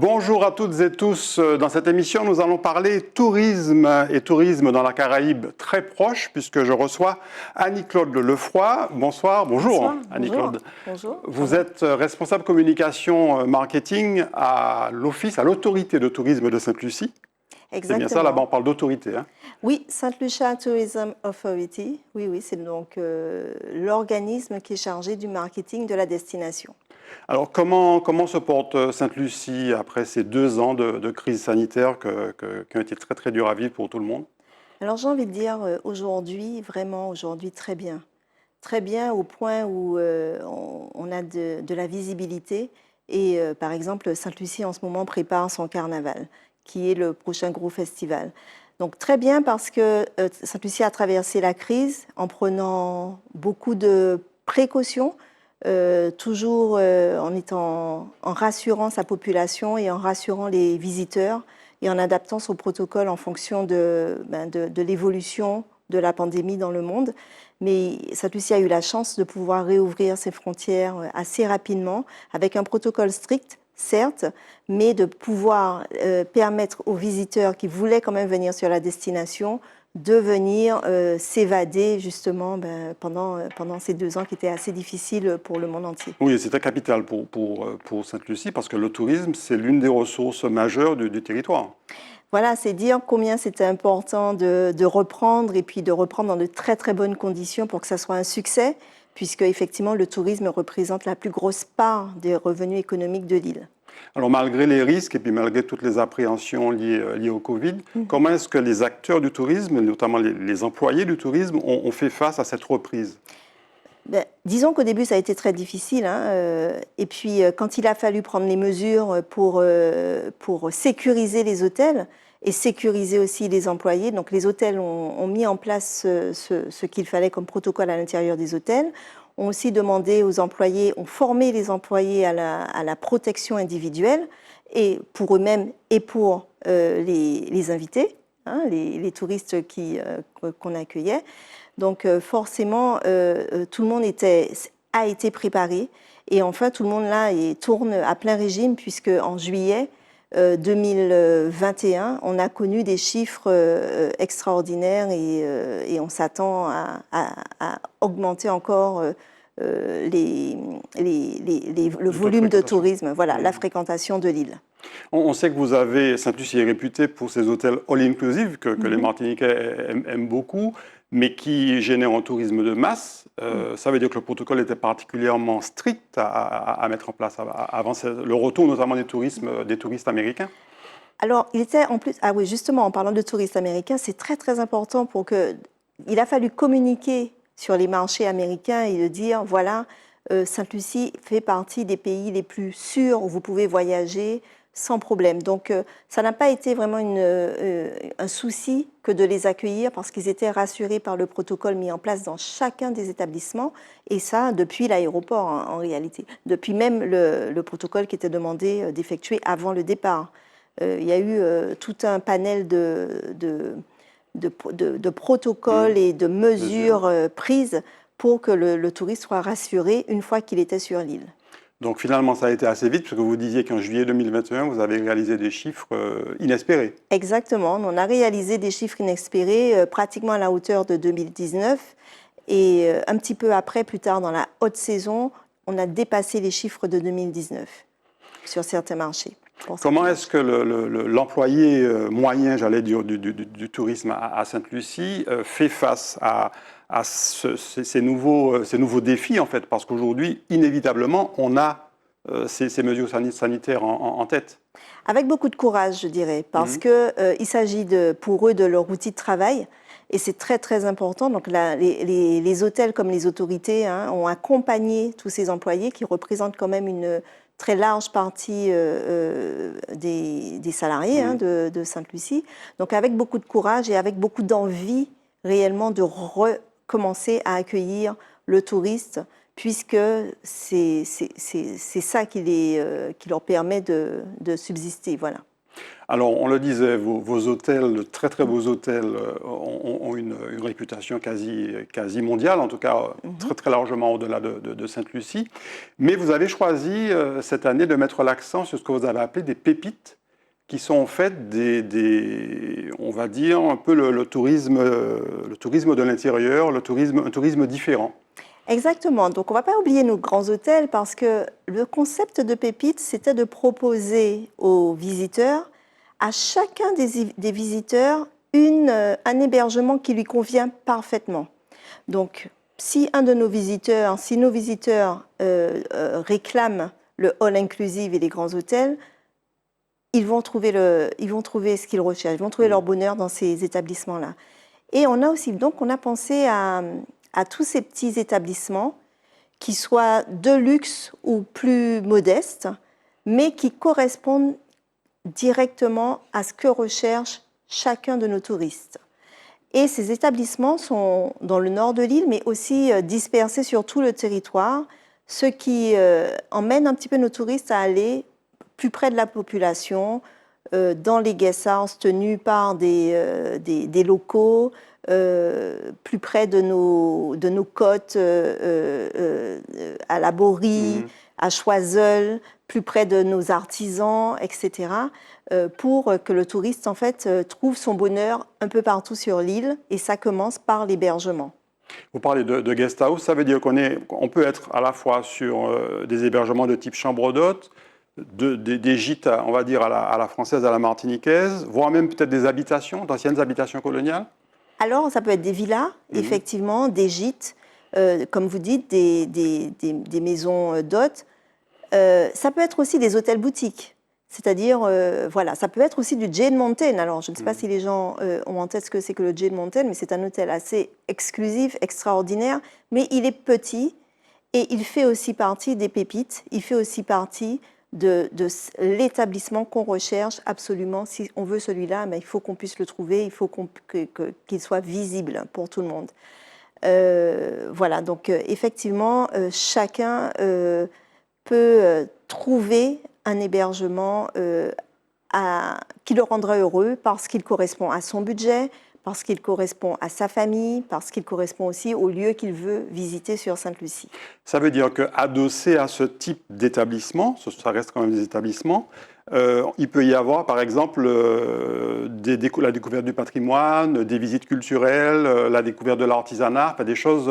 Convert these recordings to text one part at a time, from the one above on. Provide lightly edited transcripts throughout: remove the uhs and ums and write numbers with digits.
Bonjour à toutes et tous. Dans cette émission, nous allons parler tourisme et tourisme dans la Caraïbe très proche, puisque je reçois Annie-Claude Lefroy. Bonsoir, bonjour Bonsoir, Annie-Claude. bonjour. Vous êtes responsable communication marketing à l'Office, à l'Autorité de tourisme de Sainte-Lucie. C'est bien ça, là-bas on parle d'autorité. Hein. Oui, Saint Lucia Tourism Authority. Oui, c'est donc l'organisme qui est chargé du marketing de la destination. Alors comment se porte Sainte-Lucie après ces 2 ans de crise sanitaire qui ont été très très durs à vivre pour tout le monde? Alors j'ai envie de dire aujourd'hui, vraiment aujourd'hui très bien. Très bien au point où on a de la visibilité. Et par exemple, Sainte-Lucie en ce moment prépare son carnaval, qui est le prochain gros festival. Donc très bien parce que Sainte-Lucie a traversé la crise en prenant beaucoup de précautions, toujours en rassurant sa population et en rassurant les visiteurs et en adaptant son protocole en fonction de l'évolution de la pandémie dans le monde. Mais Sainte-Lucie a eu la chance de pouvoir réouvrir ses frontières assez rapidement, avec un protocole strict, certes, mais de pouvoir permettre aux visiteurs qui voulaient quand même venir sur la destination de venir s'évader justement pendant ces 2 ans qui étaient assez difficiles pour le monde entier. Oui, c'était capital pour Sainte-Lucie parce que le tourisme, c'est l'une des ressources majeures du territoire. Voilà, c'est dire combien c'était important de reprendre et puis de reprendre dans de très très bonnes conditions pour que ça soit un succès, puisque effectivement le tourisme représente la plus grosse part des revenus économiques de l'île. Alors malgré les risques et puis malgré toutes les appréhensions liées au Covid, comment est-ce que les acteurs du tourisme, notamment les employés du tourisme, ont fait face à cette reprise? Disons qu'au début, ça a été très difficile. Et puis, quand il a fallu prendre les mesures pour sécuriser les hôtels et sécuriser aussi les employés, donc les hôtels ont mis en place ce qu'il fallait comme protocole à l'intérieur des hôtels, ont aussi demandé aux employés, ont formé les employés à la protection individuelle, et pour eux-mêmes et pour les invités, les touristes qu'on accueillait. Donc forcément, tout le monde a été préparé. Et enfin, tout le monde là tourne à plein régime, puisque en juillet 2021, on a connu des chiffres extraordinaires et on s'attend à augmenter encore le volume de tourisme, voilà, la fréquentation de l'île. On sait que Sainte-Lucie est réputée pour ses hôtels all-inclusive, que les Martiniquais aiment beaucoup, mais qui génèrent un tourisme de masse. Ça veut dire que le protocole était particulièrement strict à mettre en place avant le retour notamment des touristes américains. Alors, il était en plus... Ah oui, justement, en parlant de touristes américains, c'est très très important il a fallu communiquer sur les marchés américains et de dire, voilà, Sainte-Lucie fait partie des pays les plus sûrs où vous pouvez voyager sans problème. Donc, ça n'a pas été vraiment un souci que de les accueillir parce qu'ils étaient rassurés par le protocole mis en place dans chacun des établissements, et ça depuis l'aéroport en réalité, depuis même le protocole qui était demandé d'effectuer avant le départ. Il y a eu tout un panel de protocoles et de mesures prises pour que le touriste soit rassuré une fois qu'il était sur l'île. Donc finalement, ça a été assez vite, puisque vous disiez qu'en juillet 2021, vous avez réalisé des chiffres inespérés. Exactement, on a réalisé des chiffres inespérés, pratiquement à la hauteur de 2019. Et un petit peu après, plus tard dans la haute saison, on a dépassé les chiffres de 2019 sur certains marchés. Comment est-ce que l'employé moyen, j'allais dire, du tourisme à Sainte-Lucie fait face à ces nouveaux défis, en fait? Parce qu'aujourd'hui, inévitablement, on a ces mesures sanitaires en tête. Avec beaucoup de courage, je dirais, parce qu'il s'agit pour eux de leur outil de travail. Et c'est très, très important. Donc, les hôtels comme les autorités ont accompagné tous ces employés qui représentent quand même une très large partie des salariés de Sainte-Lucie. Donc, avec beaucoup de courage et avec beaucoup d'envie réellement de recommencer à accueillir le touriste, puisque c'est ça qui leur permet de subsister. Voilà. Alors, on le disait, vos hôtels, de très très beaux hôtels, ont une réputation quasi mondiale, en tout cas très très largement au-delà de Sainte-Lucie. Mais vous avez choisi cette année de mettre l'accent sur ce que vous avez appelé des pépites, qui sont en fait on va dire, un peu le tourisme de l'intérieur, un tourisme différent. Exactement. Donc, on ne va pas oublier nos grands hôtels parce que le concept de Pépite, c'était de proposer aux visiteurs, à chacun des visiteurs, un hébergement qui lui convient parfaitement. Donc, si nos visiteurs réclament le all inclusive et les grands hôtels, ils vont trouver ce qu'ils recherchent, ils vont trouver leur bonheur dans ces établissements-là. Et on a pensé à tous ces petits établissements qui soient de luxe ou plus modestes, mais qui correspondent directement à ce que recherche chacun de nos touristes. Et ces établissements sont dans le nord de l'île, mais aussi dispersés sur tout le territoire, ce qui emmène un petit peu nos touristes à aller plus près de la population, dans les guest houses tenus par des locaux, plus près de nos côtes, à la Borie, à Choiseul, plus près de nos artisans, etc., pour que le touriste en fait trouve son bonheur un peu partout sur l'île, et ça commence par l'hébergement. Vous parlez de guest house, ça veut dire qu'on peut être à la fois sur des hébergements de type chambre d'hôte, des gîtes, on va dire, à la française, à la martiniquaise, voire même peut-être des habitations, d'anciennes habitations coloniales? Alors, ça peut être des villas, effectivement, des gîtes, comme vous dites, des maisons d'hôtes. Ça peut être aussi des hôtels boutiques. C'est-à-dire, voilà, ça peut être aussi du Jade Mountain. Alors, je ne sais pas si les gens ont en tête ce que c'est que le Jade Mountain, mais c'est un hôtel assez exclusif, extraordinaire, mais il est petit et il fait aussi partie des pépites, il fait aussi partie de l'établissement qu'on recherche absolument. Si on veut celui-là, il faut qu'on puisse le trouver, il faut qu'il soit visible pour tout le monde. Voilà, donc effectivement, chacun peut trouver un hébergement qui le rendra heureux parce qu'il correspond à son budget, parce qu'il correspond à sa famille, parce qu'il correspond aussi au lieu qu'il veut visiter sur Sainte-Lucie. Ça veut dire qu'adossé à ce type d'établissement, ça reste quand même des établissements, il peut y avoir par exemple la découverte du patrimoine, des visites culturelles, la découverte de l'artisanat, des choses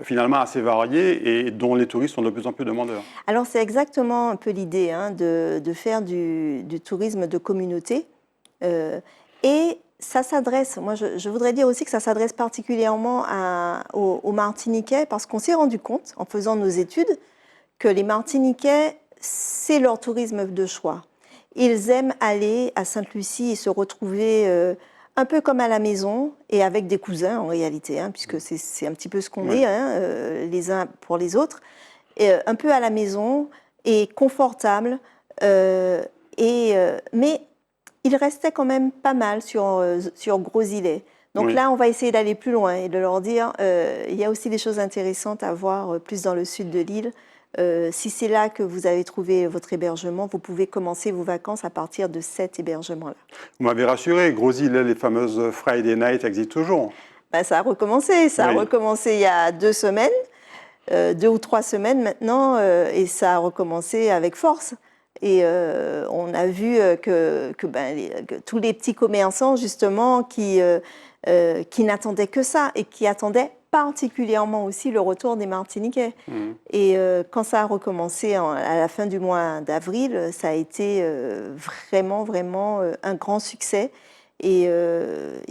finalement assez variées et dont les touristes sont de plus en plus demandeurs. Alors c'est exactement un peu l'idée de faire du tourisme de communauté. Et ça s'adresse, moi je voudrais dire aussi que ça s'adresse particulièrement aux Martiniquais, parce qu'on s'est rendu compte, en faisant nos études, que les Martiniquais, c'est leur tourisme de choix. Ils aiment aller à Sainte-Lucie et se retrouver un peu comme à la maison, et avec des cousins en réalité, puisque c'est un petit peu ce qu'on est, les uns pour les autres, et, un peu à la maison et confortable, mais il restait quand même pas mal sur Gros-Îlet. Donc là, on va essayer d'aller plus loin et de leur dire il y a aussi des choses intéressantes à voir plus dans le sud de l'île. Si c'est là que vous avez trouvé votre hébergement, vous pouvez commencer vos vacances à partir de cet hébergement-là. Vous m'avez rassuré, Gros-Îlet, les fameuses Friday Night existent toujours. Ça a recommencé. Ça a recommencé il y a 2 semaines, 2 ou 3 semaines maintenant, et ça a recommencé avec force. Et on a vu que tous les petits commerçants, justement, qui n'attendaient que ça et qui attendaient particulièrement aussi le retour des Martiniquais. Et quand ça a recommencé à la fin du mois d'avril, ça a été vraiment un grand succès. Et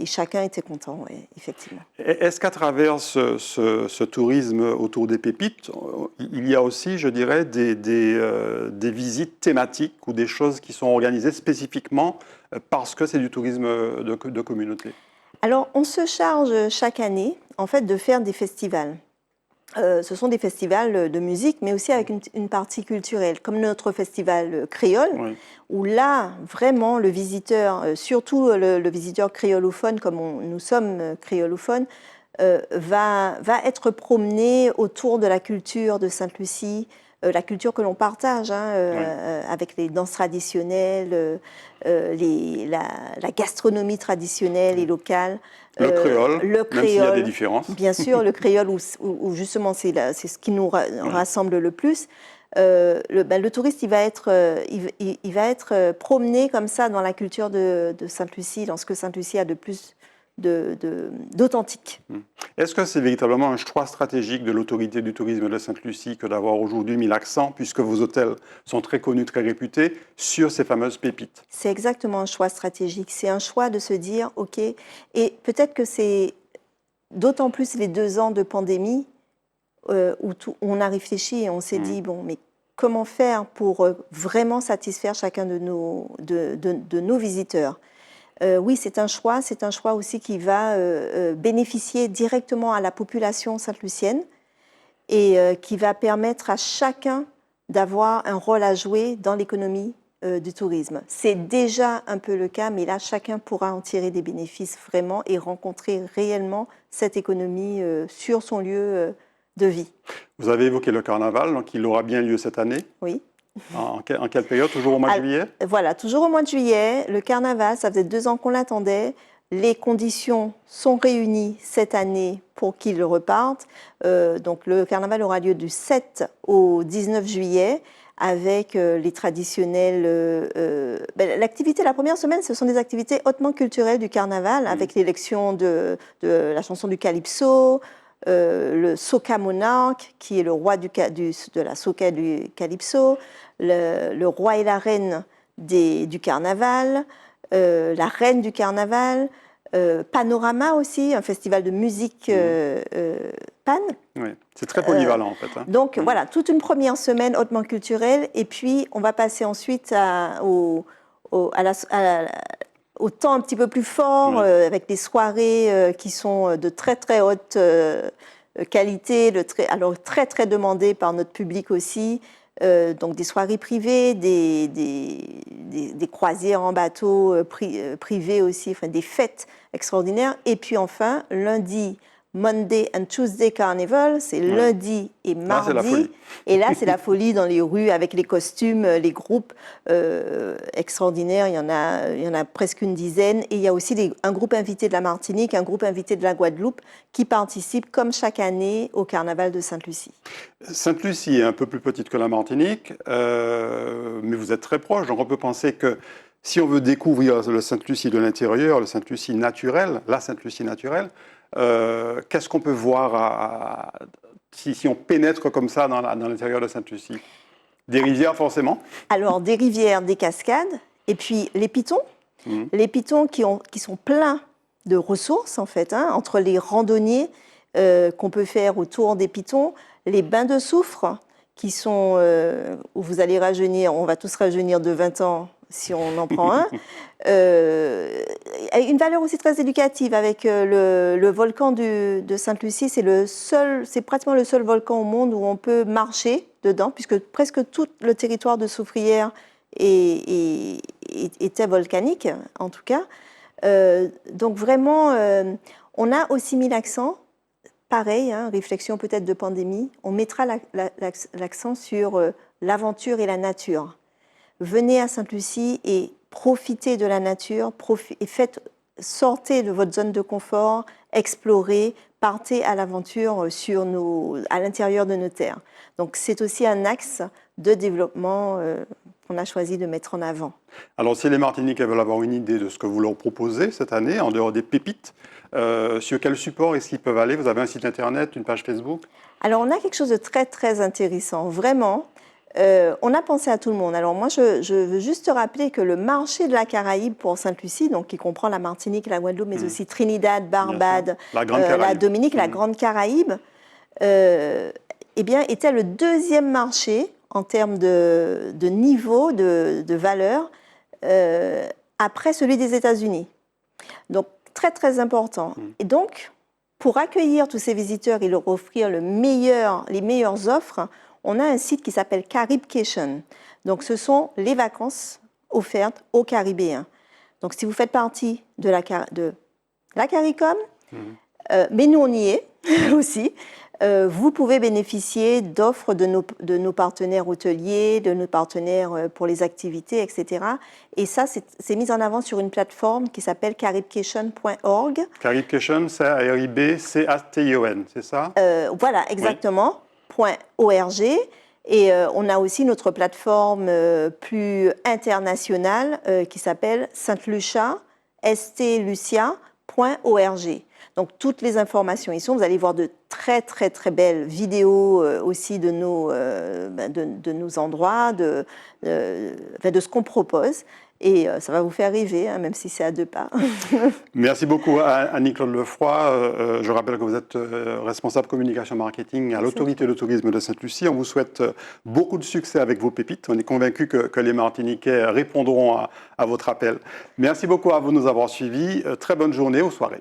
chacun était content, effectivement. Est-ce qu'à travers ce tourisme autour des pépites, il y a aussi, je dirais, des visites thématiques ou des choses qui sont organisées spécifiquement parce que c'est du tourisme de communauté? Alors, on se charge chaque année, en fait, de faire des festivals. Ce sont des festivals de musique, mais aussi avec une partie culturelle, comme notre festival créole, où là, vraiment, le visiteur, surtout le visiteur créolophone, comme nous sommes créolophones, va être promené autour de la culture de Sainte-Lucie, la culture que l'on partage, avec les danses traditionnelles, la gastronomie traditionnelle et locale. Le créole, même s'il y a des différences. Bien sûr, le créole, où justement c'est ce qui nous rassemble le plus. Le touriste, il va être promené comme ça dans la culture de Sainte-Lucie, dans ce que Sainte-Lucie a de plus d'authentique. Est-ce que c'est véritablement un choix stratégique de l'autorité du tourisme de Sainte-Lucie que d'avoir aujourd'hui mis l'accent, puisque vos hôtels sont très connus, très réputés, sur ces fameuses pépites? C'est exactement un choix stratégique. C'est un choix de se dire, OK, et peut-être que c'est d'autant plus les 2 ans de pandémie où on a réfléchi et on s'est dit, bon, mais comment faire pour vraiment satisfaire chacun de nos visiteurs? Oui, c'est un choix aussi qui va bénéficier directement à la population sainte-lucienne et qui va permettre à chacun d'avoir un rôle à jouer dans l'économie du tourisme. C'est déjà un peu le cas, mais là, chacun pourra en tirer des bénéfices vraiment et rencontrer réellement cette économie sur son lieu de vie. Vous avez évoqué le carnaval, donc il aura bien lieu cette année. Oui. En quelle période? Toujours au mois de juillet? Voilà, toujours au mois de juillet. Le carnaval, ça faisait 2 ans qu'on l'attendait. Les conditions sont réunies cette année pour qu'il reparte. Donc le carnaval aura lieu du 7 au 19 juillet avec les traditionnels... l'activité, la première semaine, ce sont des activités hautement culturelles du carnaval, avec l'élection de la chanson du Calypso, le Soca Monarque, qui est le roi de la Soca du Calypso, le roi et la reine du carnaval, la reine du carnaval, Panorama aussi, un festival de musique pan. Oui, c'est très polyvalent en fait. Donc voilà, toute une première semaine hautement culturelle, et puis on va passer ensuite au temps un petit peu plus fort, avec des soirées qui sont de très très haute qualité, alors très très demandées par notre public aussi. Donc des soirées privées, des croisières en bateau privées aussi, enfin des fêtes extraordinaires. Et puis enfin, lundi, Monday and Tuesday Carnival, c'est lundi et mardi. Là, c'est la folie. Et là, c'est la folie dans les rues avec les costumes, les groupes extraordinaires. Il y en a presque une dizaine. Et il y a aussi un groupe invité de la Martinique, un groupe invité de la Guadeloupe qui participent, comme chaque année, au carnaval de Sainte-Lucie. Sainte-Lucie est un peu plus petite que la Martinique, mais vous êtes très proche. Donc on peut penser que si on veut découvrir le Sainte-Lucie de l'intérieur, le Sainte-Lucie naturel, la Sainte-Lucie naturelle, qu'est-ce qu'on peut voir si on pénètre comme ça dans l'intérieur de Sainte-Lucie? Des rivières forcément? Alors des rivières, des cascades, et puis les pitons. Les pitons qui sont pleins de ressources en fait, entre les randonnées qu'on peut faire autour des pitons, les bains de soufre qui sont où vous allez rajeunir, on va tous rajeunir de 20 ans si on en prend un. Une valeur aussi très éducative avec le volcan de Sainte-Lucie. C'est pratiquement le seul volcan au monde où on peut marcher dedans, puisque presque tout le territoire de Soufrière était volcanique, en tout cas. Donc vraiment, on a aussi mis l'accent, pareil, réflexion peut-être de pandémie, on mettra l'accent sur l'aventure et la nature. Venez à Sainte-Lucie et profitez de la nature, sortez de votre zone de confort, explorez, partez à l'aventure à l'intérieur de nos terres. Donc c'est aussi un axe de développement qu'on a choisi de mettre en avant. Alors si les Martiniquais veulent avoir une idée de ce que vous leur proposez cette année, en dehors des pépites, sur quel support est-ce qu'ils peuvent aller? Vous avez un site internet, une page Facebook? Alors on a quelque chose de très très intéressant, vraiment. On a pensé à tout le monde. Alors moi, je veux juste rappeler que le marché de la Caraïbe pour Sainte-Lucie, donc qui comprend la Martinique, la Guadeloupe, mais aussi Trinidad, Barbade, la Dominique, la Grande Caraïbe, était le deuxième marché en termes de niveau, de valeur, après celui des États-Unis. Donc très très important. Et donc, pour accueillir tous ces visiteurs et leur offrir les meilleures offres, on a un site qui s'appelle Caribcation. Donc, ce sont les vacances offertes aux Caribéens. Donc, si vous faites partie de la CARICOM, mais nous, on y est aussi, vous pouvez bénéficier d'offres de nos partenaires hôteliers, de nos partenaires pour les activités, etc. Et ça, c'est mis en avant sur une plateforme qui s'appelle caribcation.org. Caribcation, c'est A-R-I-B-C-A-T-I-O-N, c'est ça? Voilà, exactement, .org. Et on a aussi notre plateforme plus internationale qui s'appelle Saint-Lucia, stlucia.org. Donc toutes les informations y sont. Vous allez voir de très très très belles vidéos aussi de nos endroits, de ce qu'on propose. Et ça va vous faire rêver, hein, même si c'est à 2 pas. Merci beaucoup à Annie-Claude Lefroy. Je rappelle que vous êtes responsable communication marketing à l'autorité de tourisme de Sainte-Lucie. On vous souhaite beaucoup de succès avec vos pépites. On est convaincus que les Martiniquais répondront à votre appel. Merci beaucoup à vous de nous avoir suivis. Très bonne journée, aux soirées.